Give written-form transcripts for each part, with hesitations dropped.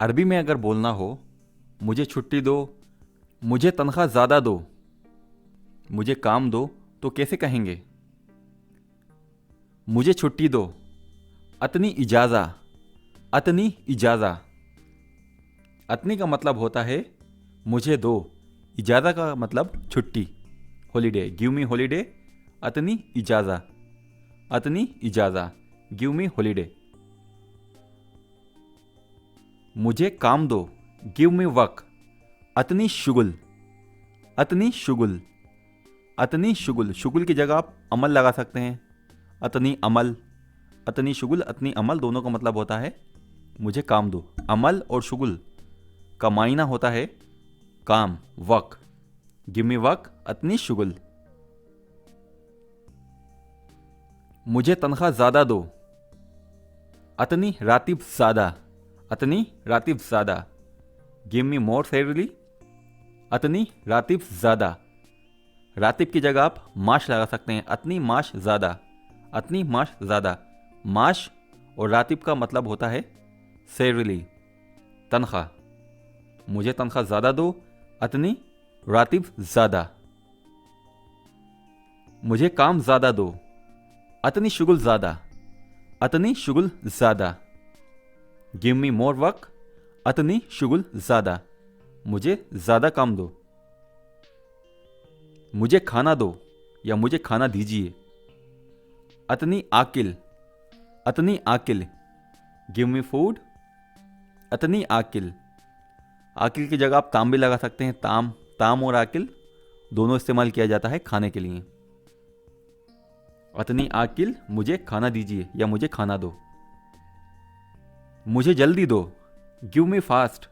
अरबी में अगर बोलना हो, मुझे छुट्टी दो, मुझे तनख्वाह ज़्यादा दो, मुझे काम दो, तो कैसे कहेंगे? मुझे छुट्टी दो, अतनी इजाज़ा, अतनी इजाज़ा। अतनी का मतलब होता है मुझे दो, इजाज़ा का मतलब छुट्टी, हॉलीडे, गिव मी हॉलीडे, अतनी इजाज़ा, अतनी इजाज़ा, गिव मी हॉलीडे। मुझे काम दो, गिव मी वर्क, अतनी शुगुल, अतनी शुगुल, अतनी शुगुल। शुगुल की जगह आप अमल लगा सकते हैं, अतनी अमल, अतनी शुगुल, अतनी अमल, दोनों का मतलब होता है मुझे काम दो। अमल और शुगुल का मायना होता है काम, वर्क, गिव मी वर्क, अतनी शुगुल। मुझे तनख्वाह ज़्यादा दो, अतनी रातिब ज़्यादा, अतनी रातिब ज़्यादा, गिव मी मोर सैलरी, अतनी रातिब ज़्यादा। रातिब की जगह आप माश लगा सकते हैं, अतनी माश ज़्यादा, अतनी माश ज़्यादा। माश और रातिब का मतलब होता है सैलरी, तनख्वाह। मुझे तनख्वाह ज़्यादा दो, अतनी रातिब ज़्यादा। मुझे काम ज़्यादा दो, अतनी शुगुल ज़्यादा, अतनी शुगुल ज़्यादा। गिव मी मोर वर्क, अतनी शुगुल ज़्यादा, मुझे ज़्यादा काम दो। मुझे खाना दो या मुझे खाना दीजिए, अतनी आकिल, अतनी आकिल, गिव मी फूड, अतनी आकिल। आकिल की जगह आप ताम भी लगा सकते हैं, ताम, ताम और आकिल दोनों इस्तेमाल किया जाता है खाने के लिए। अतनी आकिल, मुझे खाना दीजिए या मुझे खाना दो। मुझे जल्दी दो, गिव मी फास्ट,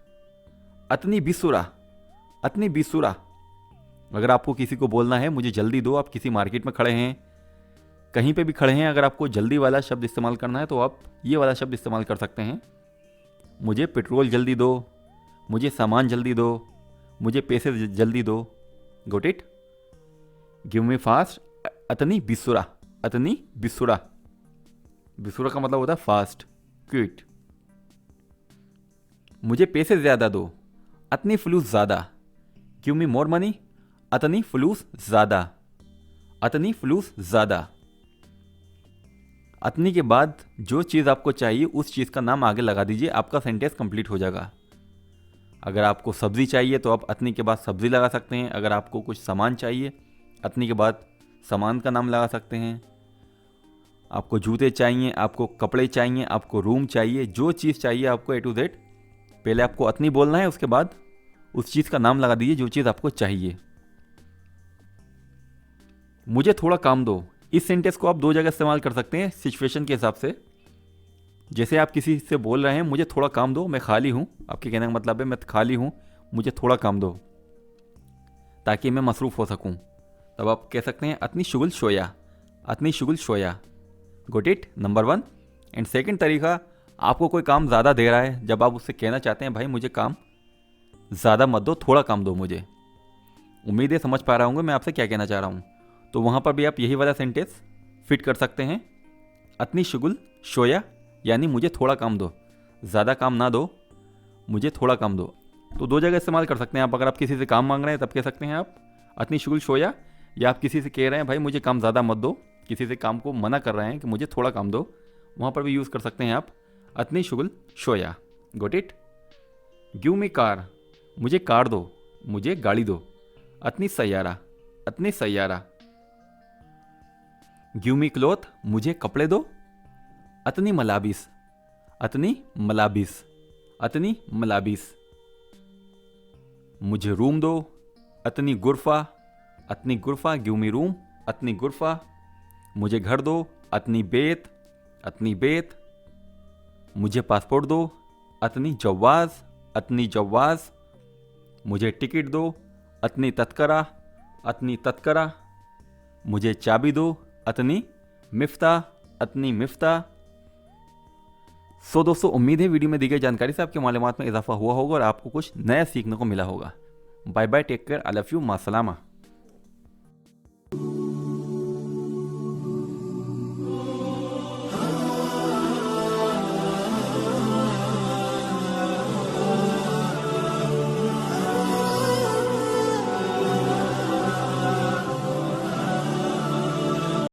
अतनी बिसुरा, अतनी बिसुरा। अगर आपको किसी को बोलना है मुझे जल्दी दो, आप किसी मार्केट में खड़े हैं, कहीं पे भी खड़े हैं, अगर आपको जल्दी वाला शब्द इस्तेमाल करना है तो आप ये वाला शब्द इस्तेमाल कर सकते हैं। मुझे पेट्रोल जल्दी दो, मुझे सामान जल्दी दो, मुझे पैसे जल्दी दो। गोट इट? गिव मी फास्ट, अतनी बिसुरा, अतनी बिसुरा। बिसुरा का मतलब होता है फास्ट, क्विक। मुझे पैसे ज़्यादा दो, अतनी फ्लूस ज़्यादा, गिव मी मोर मनी, अतनी फ्लूस ज़्यादा, अतनी फ्लूस ज़्यादा। अतनी के बाद जो चीज़ आपको चाहिए उस चीज़ का नाम आगे लगा दीजिए, आपका सेंटेंस कंप्लीट हो जाएगा। अगर आपको सब्ज़ी चाहिए तो आप अतनी के बाद सब्ज़ी लगा सकते हैं। अगर आपको कुछ सामान चाहिए, अतनी के बाद सामान का नाम लगा सकते हैं। आपको जूते चाहिए, आपको कपड़े चाहिए, आपको रूम चाहिए, जो चीज़ चाहिए आपको A to Z, पहले आपको अतनी बोलना है, उसके बाद उस चीज़ का नाम लगा दीजिए जो चीज़ आपको चाहिए। मुझे थोड़ा काम दो, इस सेंटेंस को आप दो जगह इस्तेमाल कर सकते हैं सिचुएशन के हिसाब से। जैसे आप किसी से बोल रहे हैं मुझे थोड़ा काम दो, मैं खाली हूँ, आपके कहने का मतलब है मैं खाली हूँ, मुझे थोड़ा काम दो ताकि मैं मसरूफ़ हो सकूँ। तब आप कह सकते हैं अतनी शुगुल शोया, अतनी शुगुल शोया। Got it? Number 1। And second तरीका, आपको कोई काम ज़्यादा दे रहा है, जब आप उससे कहना चाहते हैं भाई मुझे काम ज़्यादा मत दो, थोड़ा काम दो मुझे। उम्मीद है समझ पा रहा हूँ मैं आपसे क्या कहना चाह रहा हूँ। तो वहाँ पर भी आप यही वाला सेंटेंस फिट कर सकते हैं, अतनी शुगुल शोया, यानी मुझे थोड़ा काम दो, ज़्यादा काम ना दो, मुझे थोड़ा काम दो। तो दो जगह इस्तेमाल कर सकते हैं आप। अगर आप किसी से काम मांग रहे हैं तब कह सकते हैं आप अतनी शुगुल शोया, या आप किसी से कह रहे हैं भाई मुझे काम ज़्यादा मत दो, किसी से काम को मना कर रहे हैं कि मुझे थोड़ा काम दो, वहाँ पर भी यूज़ कर सकते हैं आप अतनी शुगुल शोया। Got it? Give me car, मुझे कार दो, मुझे गाड़ी दो, अतनी सैयारा, अतनी सैयारा। गिव मी क्लॉथ, मुझे कपड़े दो, अतनी मलाबिस, अतनी मलाबिस, अतनी मलाबिस। मुझे रूम दो, अतनी गुरफा, अतनी गुरफा, गिव मी रूम, अतनी गुरफा। मुझे घर दो, अतनी बेत, अतनी बेत। मुझे पासपोर्ट दो, अतनी जवाज़, अतनी जवाज़। मुझे टिकट दो, अतनी तत्करा, अतनी तत्करा। मुझे चाबी दो, अतनी मिफ्ता, अतनी मिफ्ता। दोस्तों उम्मीद है वीडियो में दी गई जानकारी से आपकी मालूमात में इजाफा हुआ होगा और आपको कुछ नया सीखने को मिला होगा। Bye bye, take care, I love you, मासलामा।